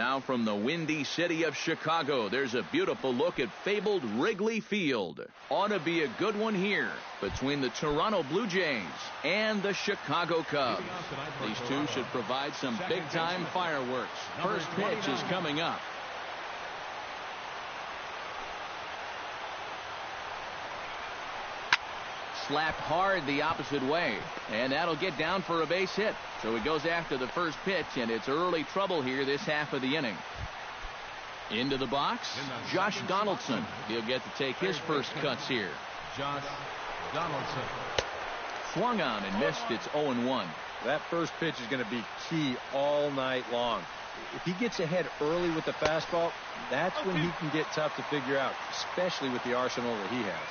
Now from the windy city of Chicago, there's a beautiful look at fabled Wrigley Field. Ought to be a good one here between the Toronto Blue Jays and the Chicago Cubs. These two should provide some big-time fireworks. First pitch is coming up. Slapped hard the opposite way, and that'll get down for a base hit. So he goes after the first pitch, and it's early trouble here this half of the inning. Into the box, Josh Donaldson. He'll get to take his first cuts here. Josh Donaldson. Swung on and missed. It's 0-1. That first pitch is going to be key all night long. If he gets ahead early with the fastball, that's when he can get tough to figure out, especially with the arsenal that he has.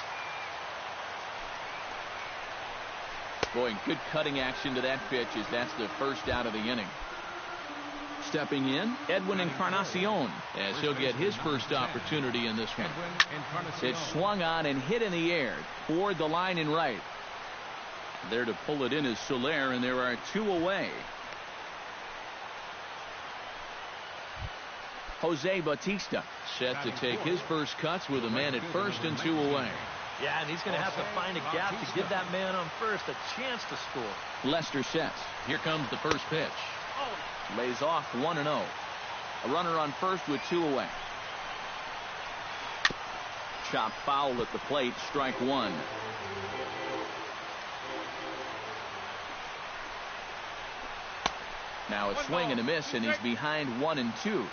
Boy, good cutting action to that pitch as that's the first out of the inning. Stepping in, Edwin Encarnacion, as he'll get his first opportunity in this one. It's swung on and hit in the air toward the line and right. There to pull it in is Soler, and there are two away. Jose Bautista set to take his first cuts with a man at first and two away. Yeah, and he's going to have to find a gap to give that man on first a chance to score. Lester sets. Here comes the first pitch. Lays off 1-0. A runner on first with two away. Chop foul at the plate. Strike one. Now a swing and a miss, and he's behind 1-2. And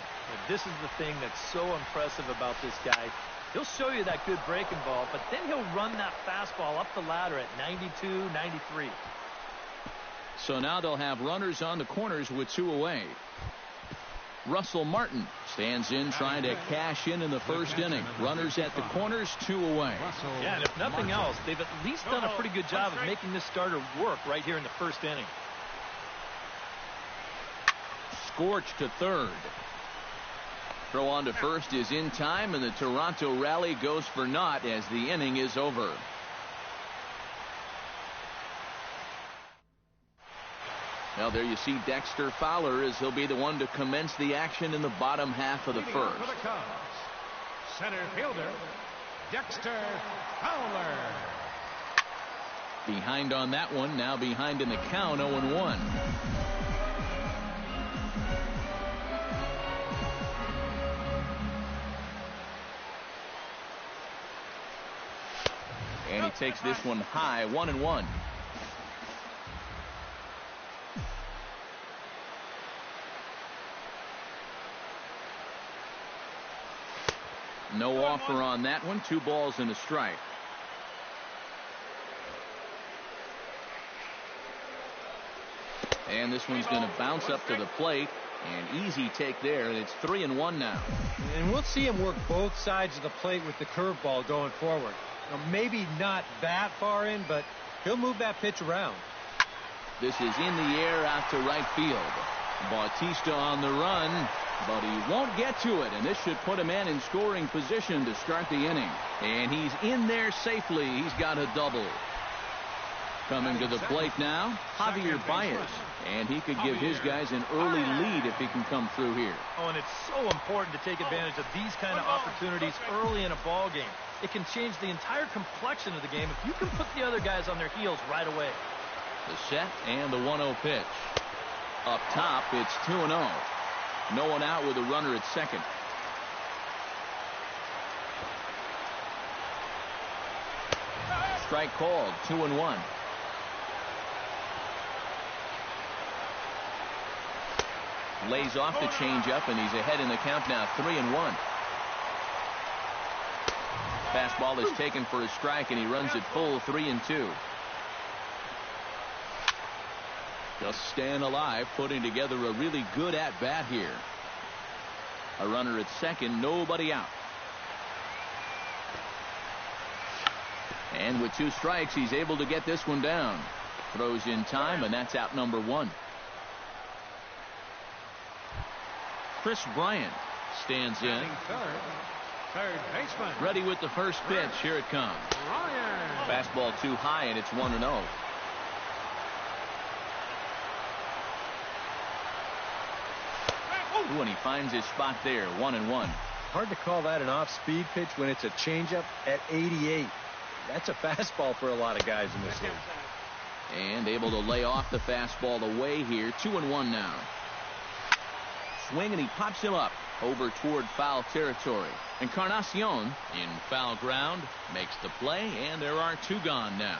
this is the thing that's so impressive about this guy. He'll show you that good breaking ball, but then he'll run that fastball up the ladder at 92, 93. So now they'll have runners on the corners with two away. Russell Martin stands in trying to cash in the first inning. Runners at the corners, two away. Yeah, and if nothing else, they've at least done a pretty good job of making this starter work right here in the first inning. Scorched to third. Throw on to first is in time, and the Toronto rally goes for naught as the inning is over. Well, there you see Dexter Fowler as he'll be the one to commence the action in the bottom half of the first. For the Cubs, center fielder, Dexter Fowler. Behind on that one, now behind in the count, 0-1. And he takes this one high, 1-1. No offer on that one. 2 balls and a strike. And this one's going to bounce up to the plate. An easy take there, and it's 3-1 now. And we'll see him work both sides of the plate with the curveball going forward. Now, maybe not that far in, but he'll move that pitch around. This is in the air out to right field. Bautista on the run, but he won't get to it, and this should put a man in scoring position to start the inning. And he's in there safely. He's got a double. Coming to the plate now, Javier Baez. And he could give his guys an early lead if he can come through here. Oh, and it's so important to take advantage of these kind of opportunities early in a ball game. It can change the entire complexion of the game if you can put the other guys on their heels right away. The set and the 1-0 pitch. Up top, it's 2-0. No one out with a runner at second. Strike called, 2-1. Lays off the changeup, and he's ahead in the count now, 3-1. Fastball is taken for a strike, and he runs it full, 3-2. Just staying alive, putting together a really good at-bat here. A runner at second, nobody out. And with 2 strikes, he's able to get this one down. Throws in time, and that's out number 1. Chris Bryant stands in. Third baseman. Ready with the first pitch. Here it comes. Fastball too high, and it's 1-0. Ooh, and he finds his spot there, 1-1. Hard to call that an off-speed pitch when it's a changeup at 88. That's a fastball for a lot of guys in this league. And able to lay off the fastball away here. 2-1 now. Swing, and he pops him up over toward foul territory. Encarnacion in foul ground makes the play, and there are 2 gone now.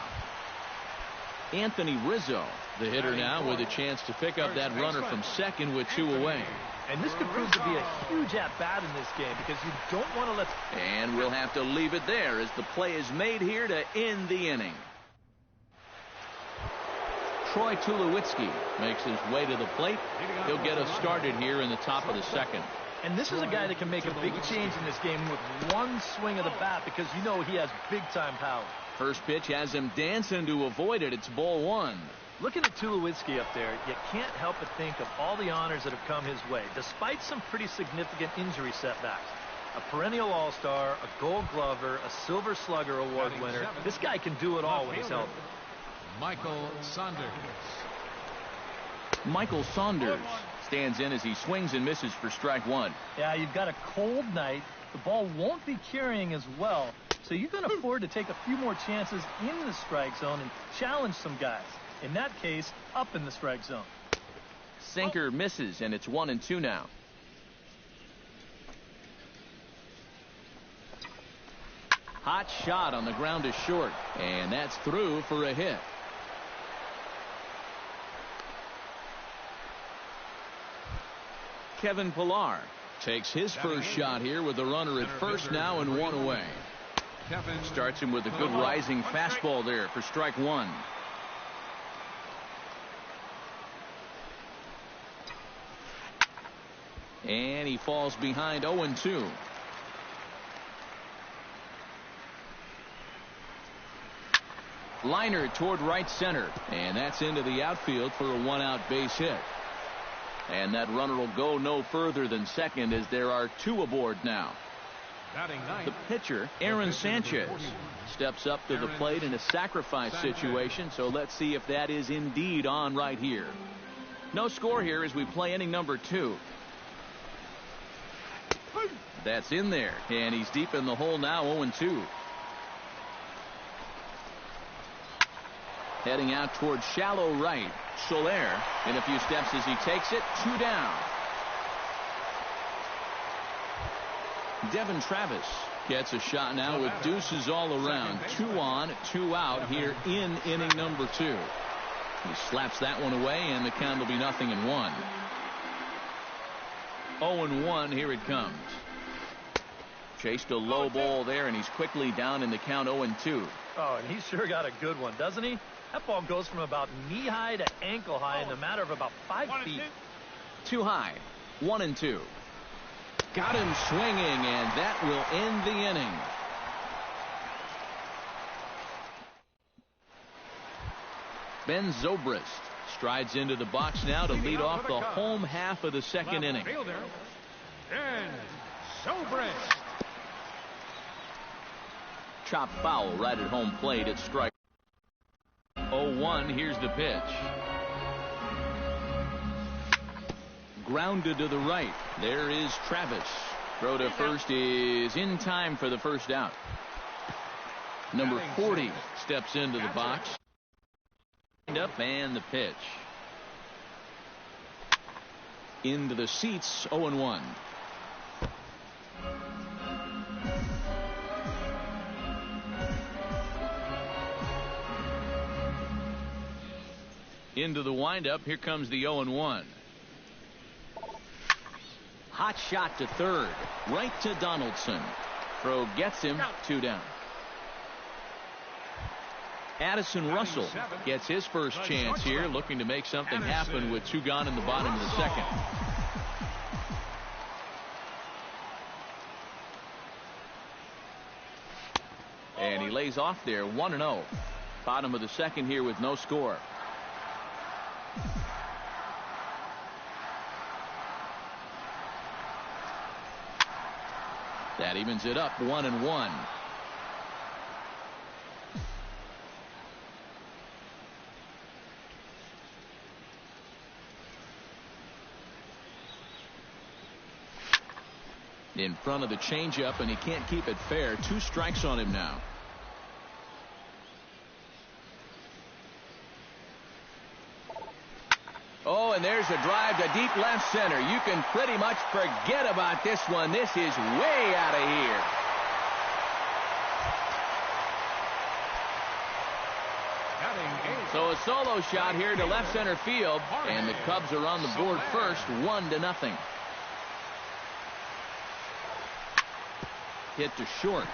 Anthony Rizzo, the hitter now, with a chance to pick up that runner from second with 2 away. And this could prove to be a huge at-bat in this game because you don't want to let... And we'll have to leave it there as the play is made here to end the inning. Troy Tulowitzki makes his way to the plate. He'll get us started here in the top of the second. And this is a guy that can make a big change in this game with one swing of the bat because you know he has big-time power. First pitch has him dancing to avoid it. It's ball 1. Looking at Tulowitzki up there, you can't help but think of all the honors that have come his way, despite some pretty significant injury setbacks. A perennial all-star, a gold glover, a silver slugger award winner. This guy can do it all when he's healthy. Michael Saunders. Michael Saunders stands in as he swings and misses for strike 1. Yeah, you've got a cold night. The ball won't be carrying as well, so you can afford to take a few more chances in the strike zone and challenge some guys. In that case, up in the strike zone. Sinker misses, and it's 1-2 now. Hot shot on the ground is short, and that's through for a hit. Kevin Pillar takes his first shot here with the runner at first now and 1 away. Starts him with a good rising fastball there for strike 1. And he falls behind 0-2. Liner toward right center, and that's into the outfield for a 1-out base hit. And that runner will go no further than second as there are 2 aboard now. The pitcher, Aaron Sanchez, steps up to the plate in a sacrifice situation, so let's see if that is indeed on right here. No score here as we play inning number 2. That's in there, and he's deep in the hole now, 0-2. Heading out toward shallow right. Soler in a few steps as he takes it. 2 down. Devin Travis gets a shot now with deuces all around. 2 on, 2 out here in inning number 2. He slaps that one away, and the count will be 0-1. 0-1, here it comes. Chased a low ball there, and he's quickly down in the count 0-2. Oh, and he sure got a good one, doesn't he? That ball goes from about knee-high to ankle-high in a matter of about 5 feet. Too high. 1-2. Got him swinging, and that will end the inning. Ben Zobrist strides into the box now to lead off the home half of the second inning. Ben Zobrist. Chop foul right at home plate at strike 0-1. Here's the pitch. Grounded to the right. There is Travis. Throw to first is in time for the first out. Number 40 steps into the box. Up and the pitch. Into the seats, 0-1. Into the windup. Here comes the 0-1. Hot shot to third. Right to Donaldson. Throw gets him. 2 down. Addison Russell gets his first chance here, looking to make something happen with 2 gone in the bottom of the second. And he lays off there, 1-0. Bottom of the second here with no score. That evens it up, 1-1. In front of the changeup, and he can't keep it fair. 2 strikes on him now. Oh, and there's a drive to deep left center. You can pretty much forget about this one. This is way out of here. So a solo shot here to left center field, and the Cubs are on the board first, 1-0. Hit to short.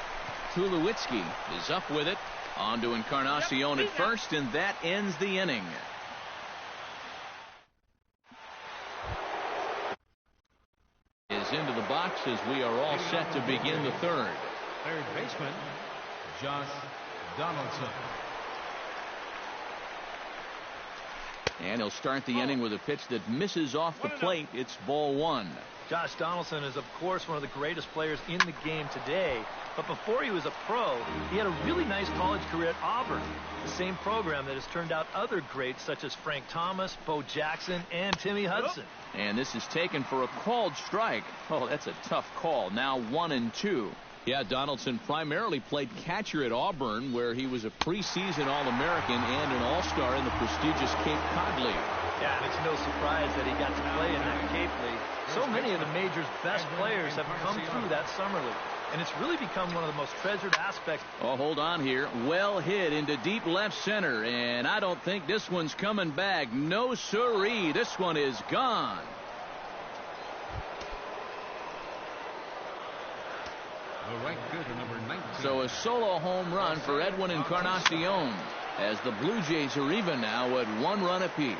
Tulowitzki is up with it. On to Encarnacion at first, and that ends the inning. Is into the box as we are all set to begin the third. Third baseman, Josh Donaldson. And he'll start the inning with a pitch that misses off the plate. It's ball 1. Josh Donaldson is, of course, one of the greatest players in the game today. But before he was a pro, he had a really nice college career at Auburn, the same program that has turned out other greats such as Frank Thomas, Bo Jackson, and Timmy Hudson. And this is taken for a called strike. Oh, that's a tough call. Now 1-2. Yeah, Donaldson primarily played catcher at Auburn, where he was a preseason All-American and an All-Star in the prestigious Cape Cod League. Yeah, and it's no surprise that he got to play in that Cape League. So many of the major's best players have come through that summer league, and it's really become one of the most treasured aspects. Oh, hold on here. Well hit into deep left center, and I don't think this one's coming back. No siree. This one is gone. The right fielder, number 19. So a solo home run for Edwin Encarnacion, as the Blue Jays are even now at 1 run apiece.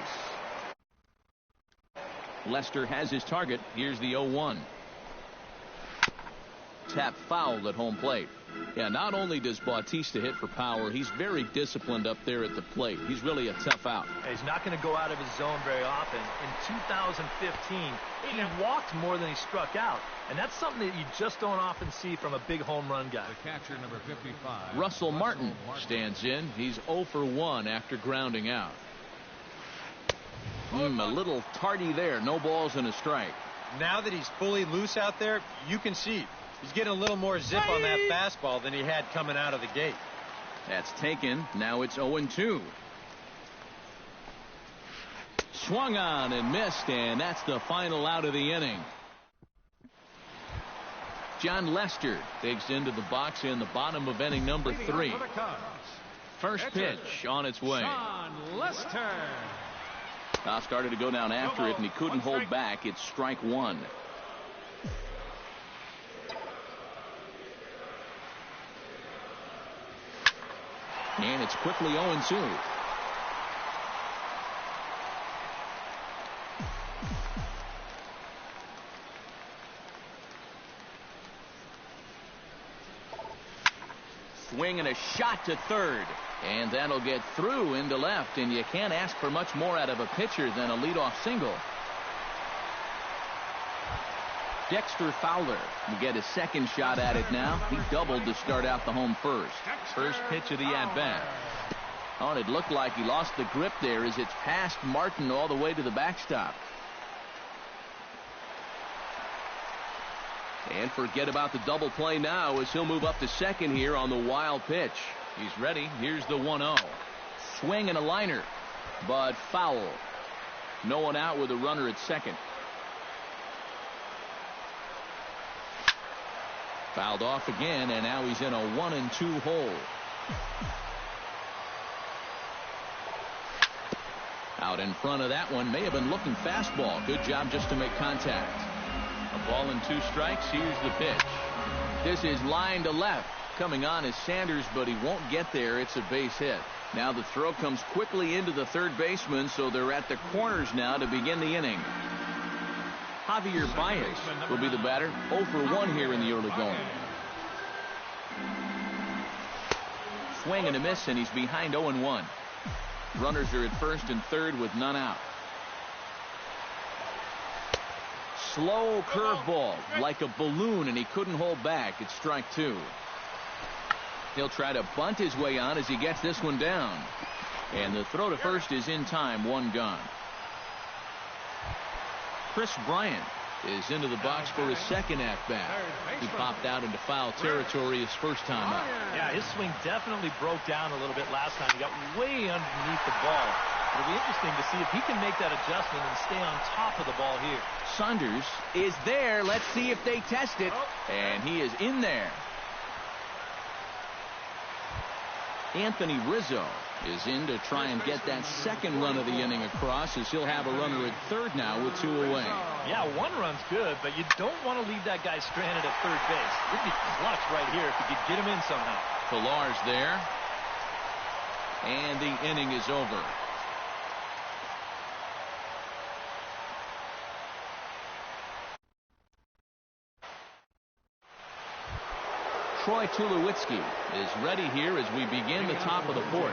Lester has his target. Here's the 0-1. Tap foul at home plate. Yeah, not only does Bautista hit for power, he's very disciplined up there at the plate. He's really a tough out. He's not going to go out of his zone very often. In 2015, he walked more than he struck out, and that's something that you just don't often see from a big home run guy. The catcher, number 55. Russell Martin stands in. He's 0 for 1 after grounding out. A little tardy there. No balls and a strike. Now that he's fully loose out there, you can see he's getting a little more zip on that fastball than he had coming out of the gate. That's taken. Now it's 0-2. Swung on and missed, and that's the final out of the inning. John Lester digs into the box in the bottom of inning number 3. First pitch on its way. John Lester. Now started to go down after it, and he couldn't hold back. It's strike 1. And it's quickly 0-2. Swing and a shot to third. And that'll get through into left, and you can't ask for much more out of a pitcher than a leadoff single. Dexter Fowler will get his second shot at it now. He doubled to start out the home first. First pitch of the at-bat. Oh, and it looked like he lost the grip there as it's past Martin all the way to the backstop. And forget about the double play now as he'll move up to second here on the wild pitch. He's ready. Here's the 1-0. Swing and a liner, but foul. No one out with a runner at second. Fouled off again, and now he's in a 1-2 hole. Out in front of that one, may have been looking fastball. Good job just to make contact. A ball and 2 strikes. Here's the pitch. This is line to left. Coming on is Sanders, but he won't get there. It's a base hit. Now the throw comes quickly into the third baseman, so they're at the corners now to begin the inning. Javier Baez will be the batter. 0 for 1 here in the early going. Swing and a miss, and he's behind 0-1. Runners are at first and third with none out. Slow curveball, like a balloon, and he couldn't hold back. It's strike 2. He'll try to bunt his way on as he gets this one down. And the throw to first is in time. 1 gone. Chris Bryant is into the box for his second at-bat. He popped out into foul territory his first time out. Yeah, his swing definitely broke down a little bit last time. He got way underneath the ball. It'll be interesting to see if he can make that adjustment and stay on top of the ball here. Saunders is there. Let's see if they test it. And he is in there. Anthony Rizzo is in to try and get that second run of the inning across, as he'll have a runner at third now with 2 away. Yeah, 1 run's good, but you don't want to leave that guy stranded at third base. It would be clutch right here if you could get him in somehow. Pilar's there. And the inning is over. Troy Tulowitzki is ready here as we begin the top of the 4th.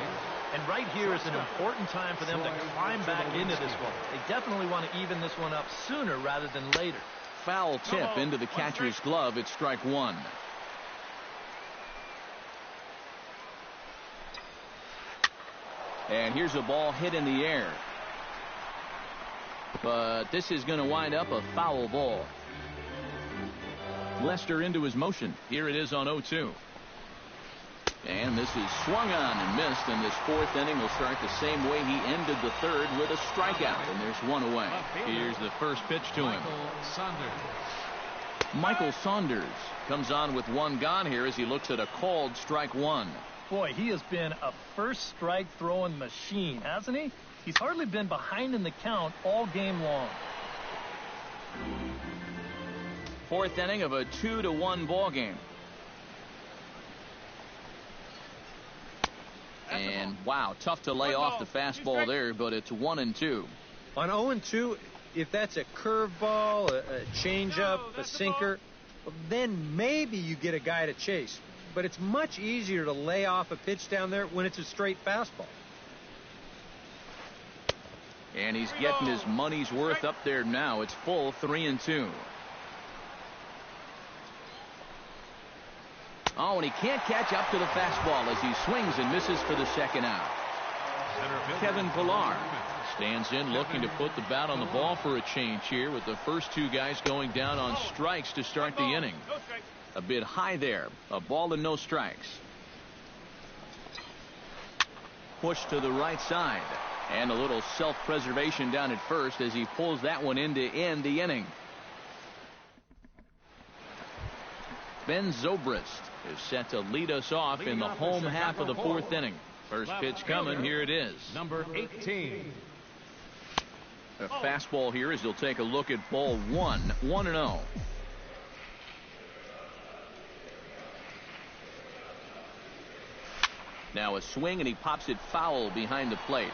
And right here is an important time for them to climb back into this one. They definitely want to even this one up sooner rather than later. Foul tip into the catcher's glove. It's strike 1. And here's a ball hit in the air. But this is going to wind up a foul ball. Lester into his motion. Here it is on 0-2. And this is swung on and missed, and this 4th inning will start the same way he ended the 3rd, with a strikeout, and there's 1 away. Here's the first pitch to him. Michael Saunders comes on with 1 gone here as he looks at a called strike 1. Boy, he has been a first strike throwing machine, hasn't he? He's hardly been behind in the count all game long. 4th inning of a 2-1 ball game. And wow, tough to lay off the fastball there, but it's 1-2. On 0-2, if that's a curveball, a changeup, a sinker, then maybe you get a guy to chase. But it's much easier to lay off a pitch down there when it's a straight fastball. And he's getting his money's worth up there now. It's full 3-2. Oh, and he can't catch up to the fastball as he swings and misses for the second out. Kevin Pilar stands in looking to put the bat on the ball for a change here, with the first 2 guys going down on strikes to start the inning. A bit high there. A ball and no strikes. Push to the right side. And a little self-preservation down at first as he pulls that one in to end the inning. Ben Zobrist is set to lead us off in the home half of the 4th inning. First pitch coming. Here it is. Number 18. A fastball here as he'll take a look at ball 1. 1-0. Now a swing, and he pops it foul behind the plate.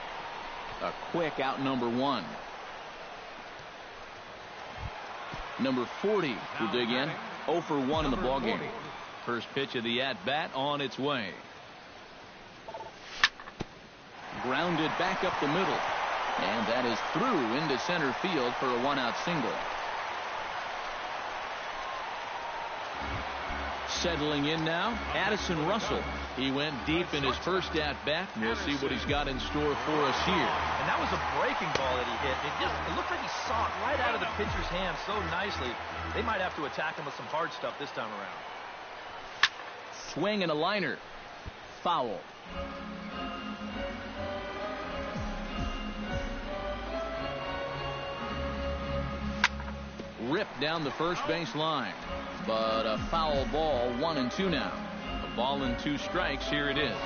A quick out number 1. Number 40 will dig in. 0 for 1 in the ballgame. First pitch of the at-bat on its way. Grounded back up the middle. And that is through into center field for a 1-out single. Settling in now, Addison Russell. He went deep in his first at-bat. We'll see what he's got in store for us here. And that was a breaking ball that he hit. It looked like he saw it right out of the pitcher's hand so nicely. They might have to attack him with some hard stuff this time around. Swing and a liner. Foul. Ripped down the first base line. But a foul ball. 1-2 now. A ball and 2 strikes. Here it is.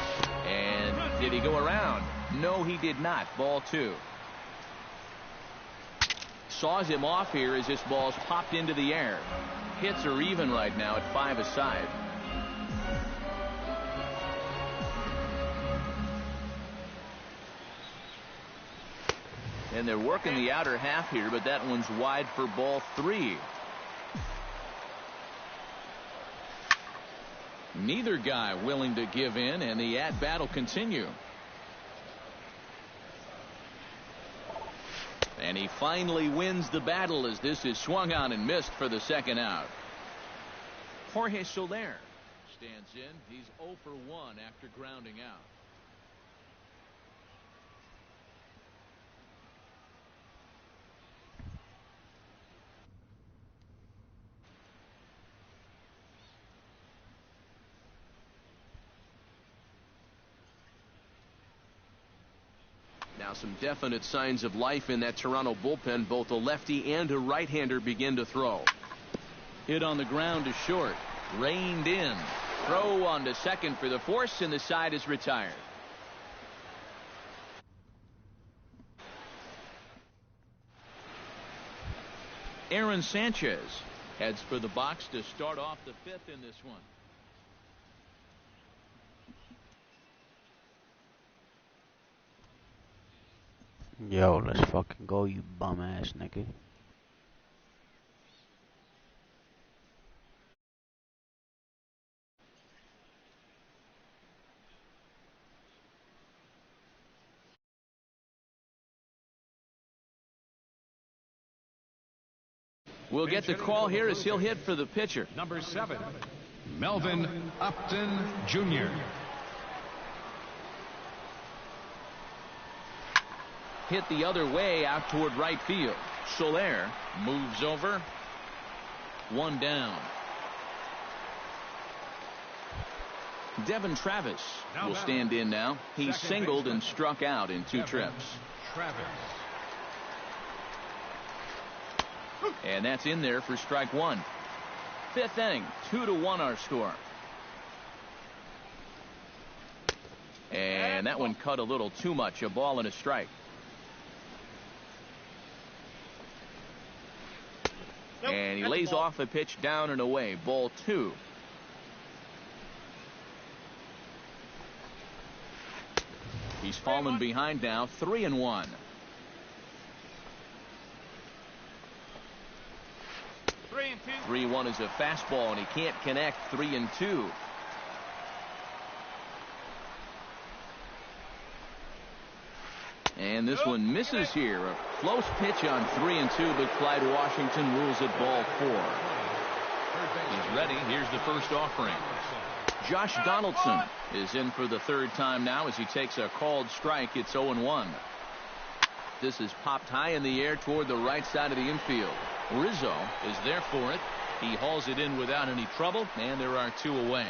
And did he go around? No, he did not. Ball 2. Saws him off here as this ball's popped into the air. Hits are even right now at 5 aside. And they're working the outer half here, but that one's wide for ball 3. Neither guy willing to give in, and the at-bat will continue. And he finally wins the battle as this is swung on and missed for the second out. Jorge Soler stands in. He's 0 for 1 after grounding out. Now some definite signs of life in that Toronto bullpen. Both a lefty and a right-hander begin to throw. Hit on the ground is short. Reined in. Throw on to second for the force, and the side is retired. Aaron Sanchez heads for the box to start off the fifth in this one. Yo, let's fucking go, you bum ass nigga. We'll get the call here as he'll hit for the pitcher. Number 7, Melvin Upton Jr. Hit the other way out toward right field. Soler moves over. One down. Devin Travis will stand in now. He singled and struck out in 2 trips. Travis. And that's in there for strike 1. Fifth inning, 2-1 our score. And that one cut a little too much. A ball and a strike. And he lays off a pitch down and away. Ball 2. He's fallen behind now. 3-1. 3-1 is a fastball, and he can't connect. 3-2. And this one misses here. A close pitch on 3-2, but Clyde Washington rules it ball 4. He's ready. Here's the first offering. Josh Donaldson is in for the 3rd time now as he takes a called strike. It's 0-1. This is popped high in the air toward the right side of the infield. Rizzo is there for it. He hauls it in without any trouble, and there are 2 away.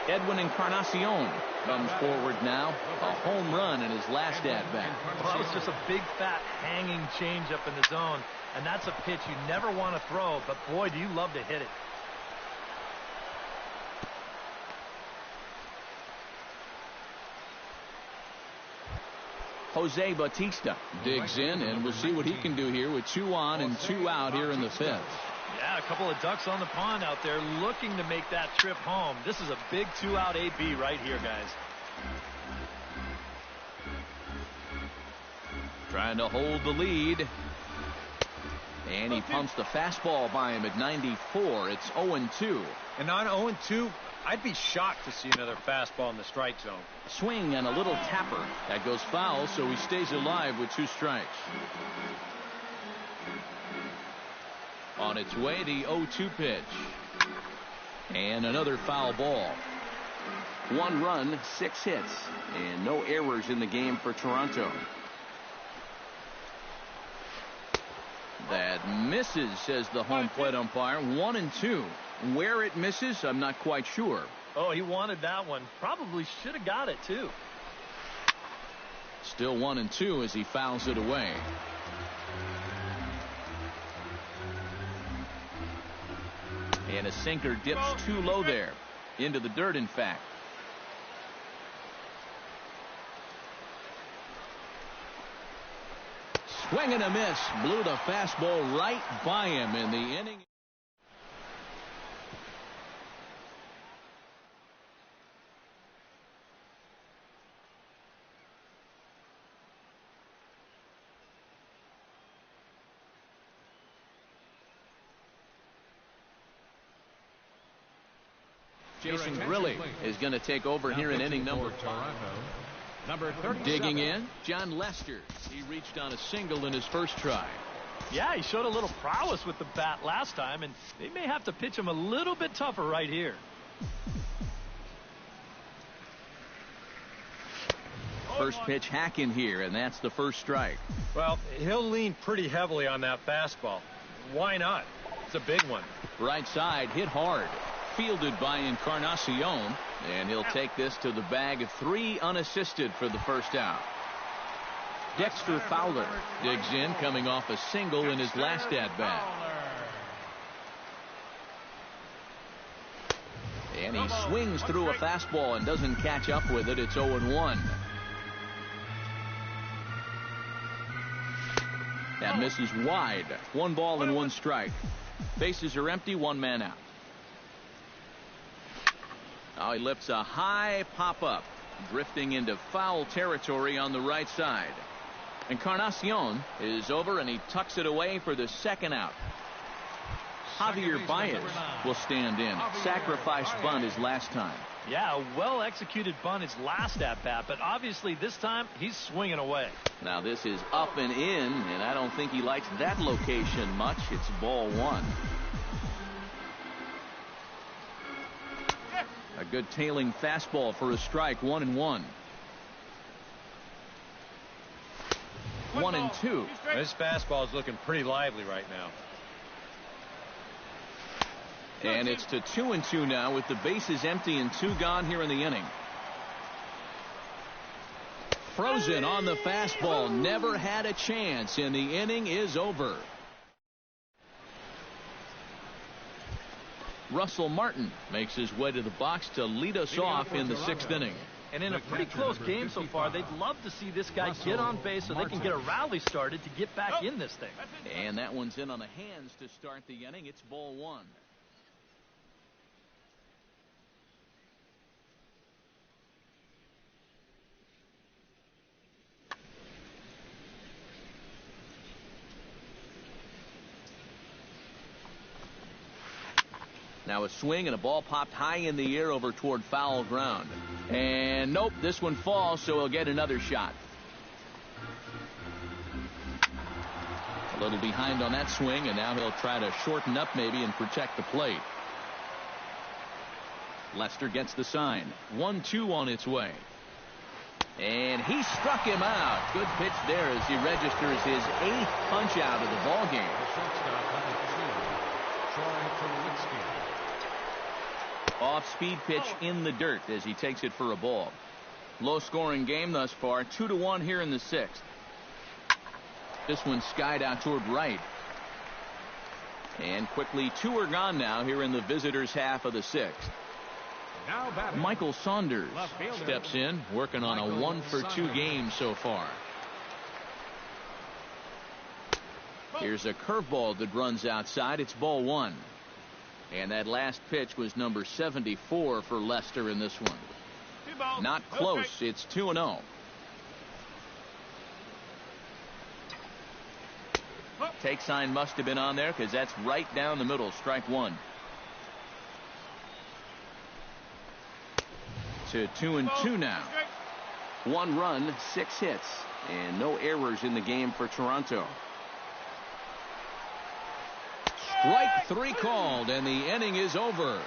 Edwin Encarnacion comes forward now. A home run in his last at-bat. Well, that was just a big, fat, hanging changeup in the zone, and that's a pitch you never want to throw, but boy, do you love to hit it. Jose Bautista digs in, and we'll see what he can do here with 2 on and 2 out here in the 5th. Yeah, a couple of ducks on the pond out there looking to make that trip home. This is a big 2-out AB right here, guys. Trying to hold the lead. And he pumps the fastball by him at 94. It's 0-2. And on 0-2, I'd be shocked to see another fastball in the strike zone. Swing and a little tapper. That goes foul, so he stays alive with 2 strikes. On its way, the 0-2 pitch. And another foul ball. 1 run, 6 hits, and no errors in the game for Toronto. That misses, says the home plate umpire. 1-2. Where it misses, I'm not quite sure. Oh, he wanted that one. Probably should have got it, too. Still 1-2 as he fouls it away. And a sinker dips too low there. Into the dirt, in fact. Swing and a miss. Blew the fastball right by him in the inning. Jason Grilli is going to take over here in inning number 5. Digging in, John Lester. He reached on a single in his first try. Yeah, he showed a little prowess with the bat last time, and they may have to pitch him a little bit tougher right here. First pitch hack in here, and that's the first strike. Well, he'll lean pretty heavily on that fastball. Why not? It's a big one. Right side, hit hard. Fielded by Encarnacion, and he'll take this to the bag of 3 unassisted for the first out. Dexter Fowler digs in, coming off a single in his last at-bat. And he swings through a fastball and doesn't catch up with it. It's 0-1. That misses wide. 1 ball and 1 strike. Bases are empty, 1 man out. Now he lifts a high pop-up, drifting into foul territory on the right side. Encarnacion is over, and he tucks it away for the 2nd out. Javier Baez will stand in. Sacrifice bunt his last time. Yeah, a well-executed bunt his last at-bat, but obviously this time he's swinging away. Now this is up and in, and I don't think he likes that location much. It's ball 1. A good tailing fastball for a strike. 1-1. 1-2. This fastball is looking pretty lively right now. And it's to 2-2 now with the bases empty and 2 gone here in the inning. Frozen on the fastball. Never had a chance, and the inning is over. Russell Martin makes his way to the box to lead us off in the 6th inning. And in a pretty close game so far, they'd love to see this guy get on base so they can get a rally started to get back in this thing. And that one's in on the hands to start the inning. It's ball 1. Now a swing and a ball popped high in the air over toward foul ground. And nope, this one falls, so he'll get another shot. A little behind on that swing, and now he'll try to shorten up maybe and protect the plate. Lester gets the sign. 1-2 on its way. And he struck him out. Good pitch there as he registers his 8th punch out of the ball game. Off-speed pitch in the dirt as he takes it for a ball. Low-scoring game thus far. 2-1 here in the 6th. This one skied out toward right. And quickly 2 are gone now here in the visitors' half of the 6th. Michael Saunders steps in, working on a 1-for-2 game so far. Here's a curveball that runs outside. It's ball 1. And that last pitch was number 74 for Lester in this one. Not close. It's 2-0. Take sign must have been on there because that's right down the middle. Strike 1. To 2-2 now. 1 run, 6 hits, and no errors in the game for Toronto. Strike 3 called, and the inning is over.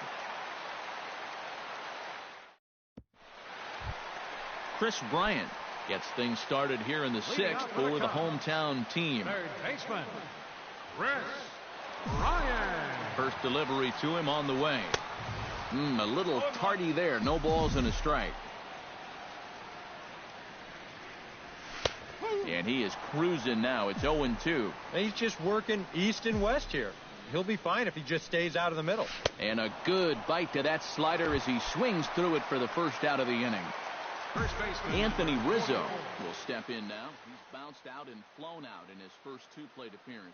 Chris Bryant gets things started here in the 6th for the hometown team. Third baseman, Chris Bryant. First delivery to him on the way. A little tardy there. No balls and a strike. And he is cruising now. It's 0-2. He's just working east and west here. He'll be fine if he just stays out of the middle. And a good bite to that slider as he swings through it for the first out of the inning. First baseman, Anthony Rizzo will step in now. He's bounced out and flown out in his first 2 plate appearances.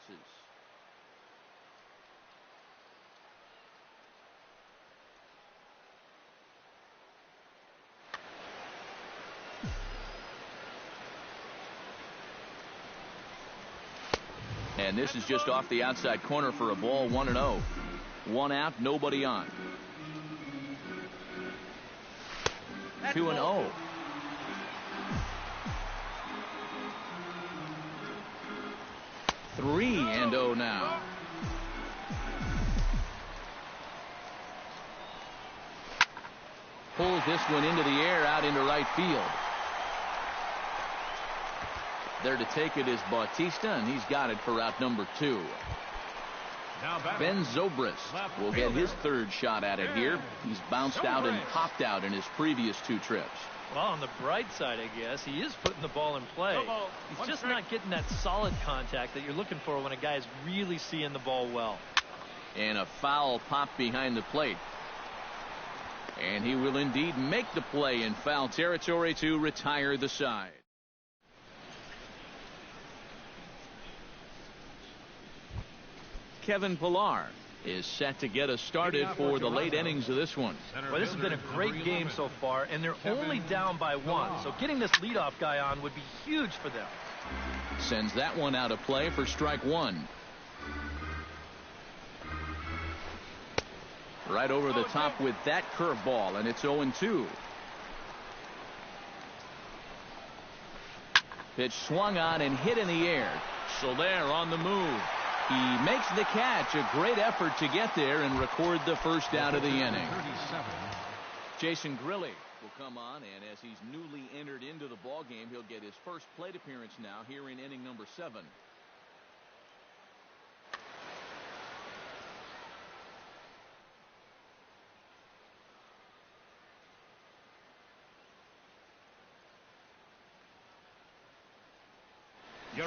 And this is just off the outside corner for a ball. 1-0. 1 out, nobody on. 2-0. Three and 0 now. Pulls this one into the air out into right field. There to take it is Bautista, and he's got it for out number 2. Ben Zobrist will get his third shot at it here. He's bounced out and popped out in his previous 2 trips. Well, on the bright side, I guess, he is putting the ball in play. He's just not getting that solid contact that you're looking for when a guy's really seeing the ball well. And a foul pop behind the plate. And he will indeed make the play in foul territory to retire the side. Kevin Pillar is set to get us started for the late innings of this one. Well, this has been a great game so far, and they're only down by 1. So getting this leadoff guy on would be huge for them. Sends that one out of play for strike 1. Right over the top with that curveball, and it's 0-2. Pitch swung on and hit in the air. Soler on the move. He makes the catch. A great effort to get there and record the first out of the inning. Jason Grilli will come on, and as he's newly entered into the ballgame, he'll get his first plate appearance now here in inning number 7.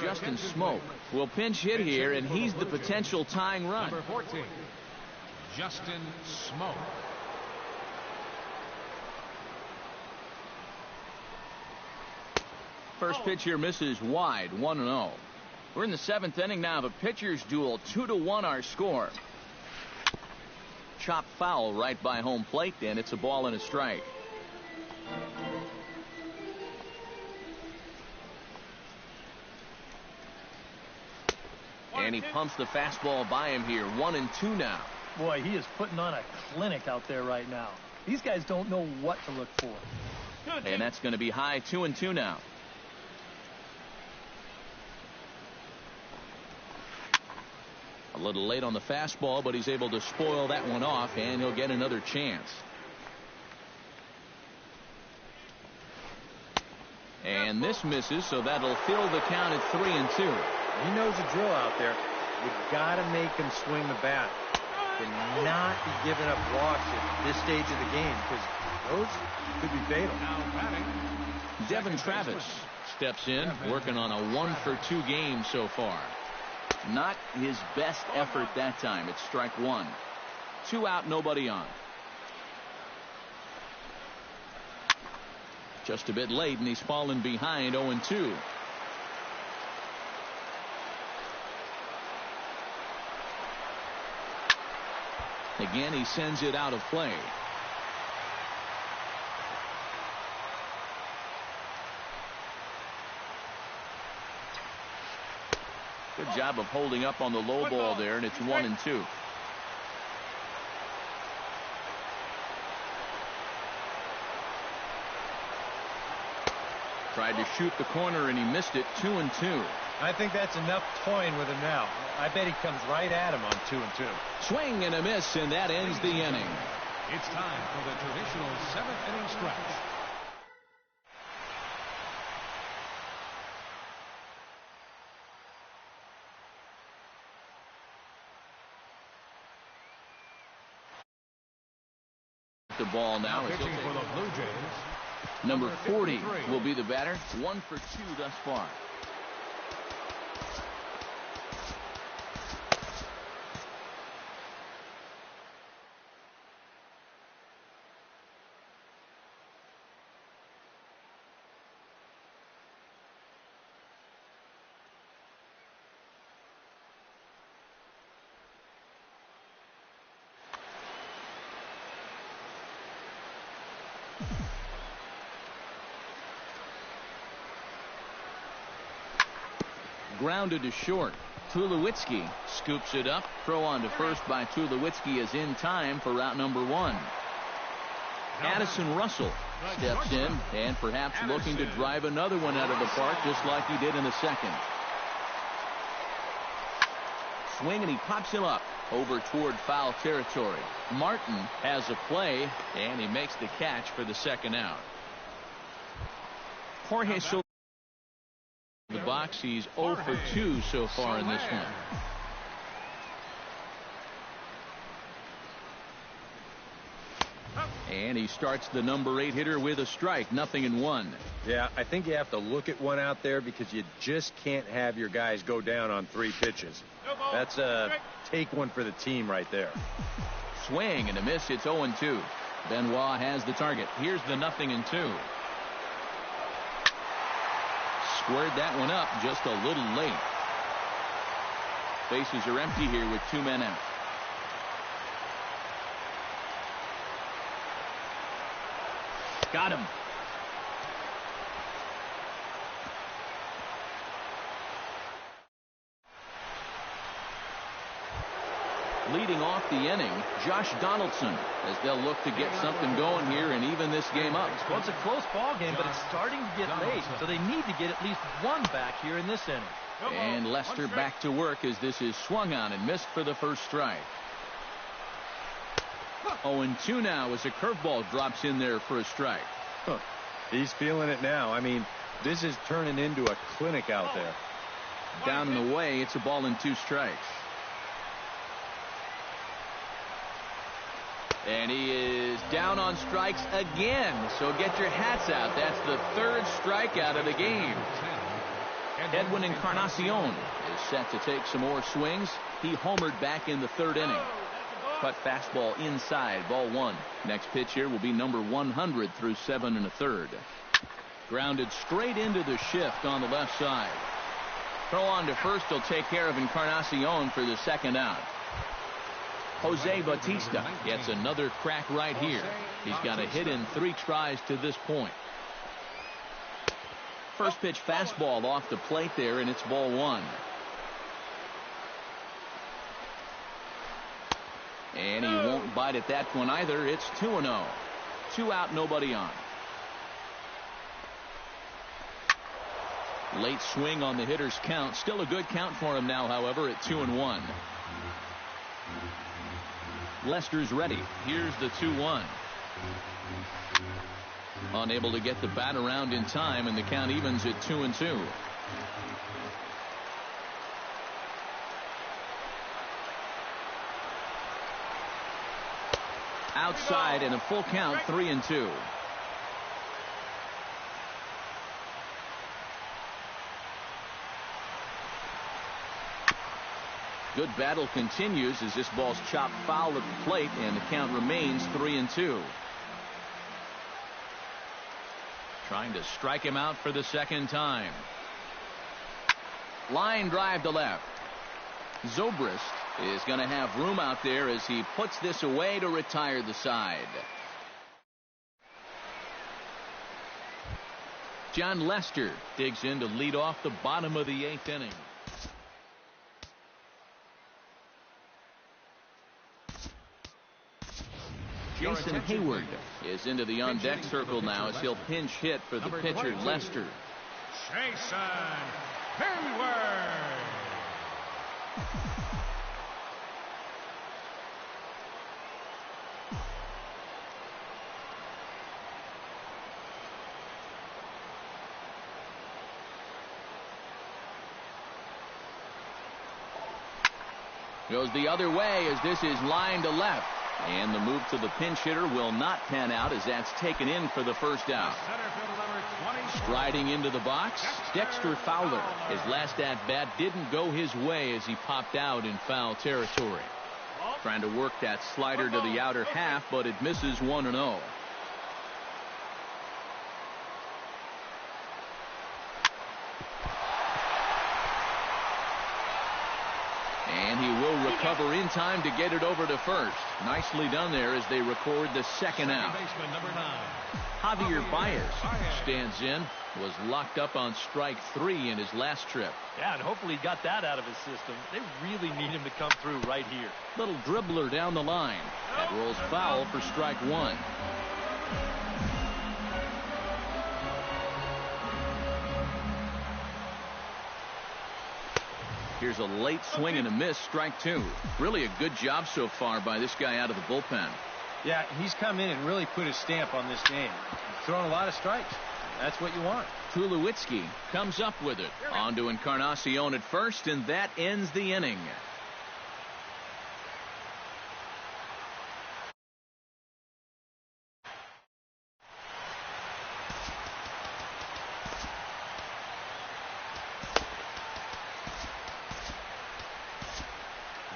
Justin Smoke will pinch hit here, and he's the potential tying run. Number 14, Justin Smoke. First pitch here misses wide, 1-0. We're in the 7th inning now of a pitcher's duel. 2-1 our score. Chop foul right by home plate, and it's a ball and a strike. And he pumps the fastball by him here. 1-2 now. Boy, he is putting on a clinic out there right now. These guys don't know what to look for. And that's going to be high. 2-2 now. A little late on the fastball, but he's able to spoil that one off, and he'll get another chance. And this misses, so that'll fill the count at 3-2. He knows the drill out there. You got to make him swing the bat. Cannot be giving up walks at this stage of the game, because those could be fatal. Devin Travis steps in, working on a 1-for-2 game so far. Not his best effort that time. It's strike 1. 2 out, nobody on. Just a bit late, and he's fallen behind 0-2. Again, he sends it out of play. Good job of holding up on the low ball there, and it's 1-2. Tried to shoot the corner, and he missed it. 2-2. I think that's enough toying with him now. I bet he comes right at him on 2-2. Swing and a miss, and that ends the inning. It's time for the traditional 7th inning stretch. The ball now is Pitching for the Blue Jays. number 40 will be the batter. 1 for 2 thus far. Grounded to short. Tulowitzki scoops it up. Throw on to first by Tulowitzki is in time for route number 1. Addison Russell steps in and perhaps looking to drive another one out of the park just like he did in the second. Swing, and he pops him up over toward foul territory. Martin has a play, and he makes the catch for the second out. Jorge Soler the box. He's 0 for 2 so far in this one. And he starts the number 8 hitter with a strike, 0-1. Yeah, I think you have to look at one out there because you just can't have your guys go down on 3 pitches. That's a take one for the team right there. Swing and a miss. It's 0-2. Benoit has the target. Here's the 0-2. Squared that one up just a little late. Bases are empty here with 2 men out. Got him. Leading off the inning, Josh Donaldson, as they'll look to get something going here and even this game up. Well, it's a close ball game, but it's starting to get late, so they need to get at least one back here in this inning. And Lester back to work as this is swung on and missed for the first strike. 0-2 now as a curveball drops in there for a strike. He's feeling it now. I mean, this is turning into a clinic out there. Down and away, it's a ball and 2 strikes. And he is down on strikes again. So get your hats out. That's the 3rd strikeout of the game. Edwin Encarnacion is set to take some more swings. He homered back in the 3rd inning. Cut fastball inside, ball 1. Next pitch here will be number 100 through 7 1/3. Grounded straight into the shift on the left side. Throw on to first will take care of Encarnacion for the 2nd out. Jose Bautista gets another crack right here. He's got a hit in 3 tries to this point. First pitch fastball off the plate there, and it's ball 1. And he won't bite at that one either. It's 2-0. 2 out, nobody on. Late swing on the hitter's count. Still a good count for him now, however, at 2-1. Lester's ready. Here's the 2-1. Unable to get the bat around in time, and the count evens at 2-2. Outside and a full count, 3-2. Good battle continues as this ball's chopped foul at the plate, and the count remains 3-2. Trying to strike him out for the 2nd time. Line drive to left. Zobrist is going to have room out there as he puts this away to retire the side. John Lester digs in to lead off the bottom of the 8th inning. Jason Hayward is into the on-deck circle now as he'll pinch hit for the pitcher, Lester. Jason Hayward. Goes the other way as this is lined to left. And the move to the pinch hitter will not pan out as that's taken in for the 1st out. Striding into the box, Dexter Fowler. His last at-bat didn't go his way as he popped out in foul territory. Trying to work that slider to the outer half, but it misses 1-0. And he will recover in time to get it over to first. Nicely done there as they record the 2nd out. Javier Baez stands in. Was locked up on strike 3 in his last trip. Yeah, and hopefully he got that out of his system. They really need him to come through right here. Little dribbler down the line. That rolls foul for strike 1. Here's a late swing and a miss, strike 2. Really a good job so far by this guy out of the bullpen. Yeah, he's come in and really put his stamp on this game. Throwing a lot of strikes. That's what you want. Tulowitzki comes up with it. On to Encarnacion at first, and that ends the inning.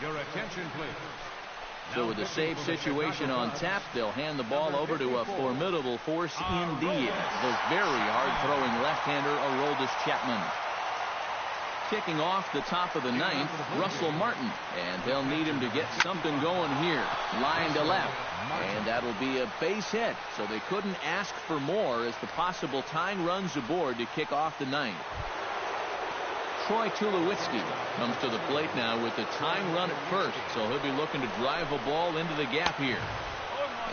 Your attention, please. So with a safe situation on tap, they'll hand the ball over to a formidable force indeed. The very hard-throwing left-hander, Aroldis Chapman. Kicking off the top of the ninth, Russell Martin. And they'll need him to get something going here. Line to left. And that'll be a base hit. So they couldn't ask for more as the possible tying runs aboard to kick off the ninth. Troy Tulowitzki comes to the plate now with the tying run at first. So he'll be looking to drive a ball into the gap here.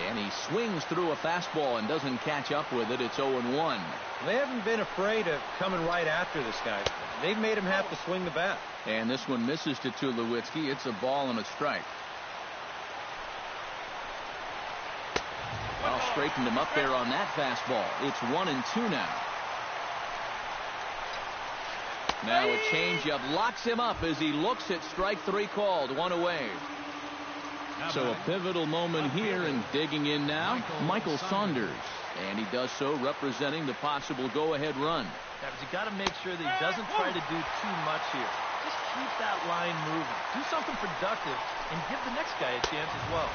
And he swings through a fastball and doesn't catch up with it. It's 0-1. They haven't been afraid of coming right after this guy. They've made him have to swing the bat. And this one misses to Tulowitzki. It's a ball and a strike. Well, straightened him up there on that fastball. It's 1-2 now. Now a changeup locks him up as he looks at strike three called. One away. So a pivotal moment here, and digging in now, Michael Saunders. And he does so representing the possible go-ahead run. Yeah, but you got to make sure that he doesn't try to do too much here. Just keep that line moving. Do something productive and give the next guy a chance as well.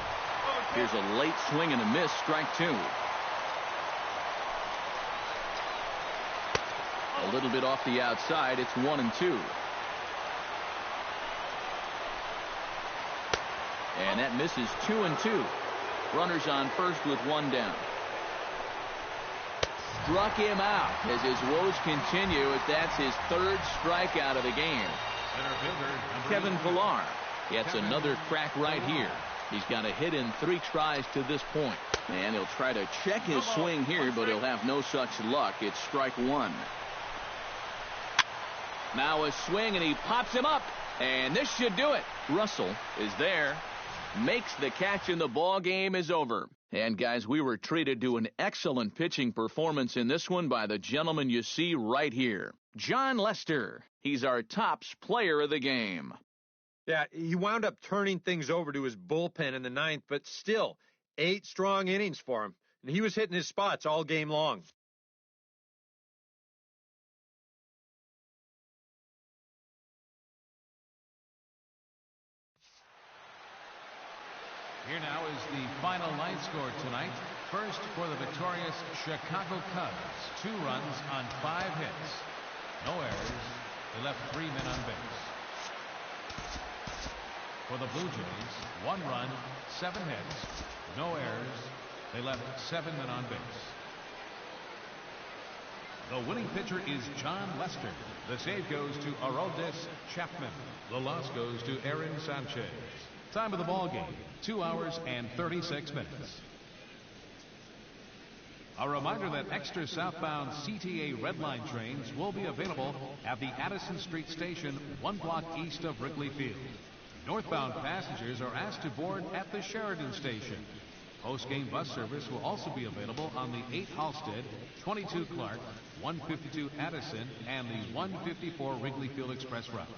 Here's a late swing and a miss, strike two. A little bit off the outside. It's 1-2. And that misses 2-2. Runners on first with one down. Struck him out as his woes continue as that's his third strikeout of the game. Kevin Pillar gets another crack right here. He's got a hit in 3 tries to this point. And he'll try to check his swing here, but he'll have no such luck. It's strike one. Now a swing, and he pops him up. And this should do it. Russell is there. Makes the catch, and the ball game is over. And guys, we were treated to an excellent pitching performance in this one by the gentleman you see right here, John Lester. He's our tops player of the game. Yeah, he wound up turning things over to his bullpen in the ninth, but still 8 strong innings for him. And he was hitting his spots all game long. Here now is the final line score tonight. First for the victorious Chicago Cubs. 2 runs on 5 hits. No errors. They left 3 men on base. For the Blue Jays, 1 run, 7 hits. No errors. They left 7 men on base. The winning pitcher is John Lester. The save goes to Aroldis Chapman. The loss goes to Aaron Sanchez. Time of the ball game, 2 hours and 36 minutes. A reminder that extra southbound CTA Red Line trains will be available at the Addison Street Station, 1 block east of Wrigley Field. Northbound passengers are asked to board at the Sheridan Station. Post-game bus service will also be available on the 8 Halstead, 22 Clark, 152 Addison, and the 154 Wrigley Field Express routes.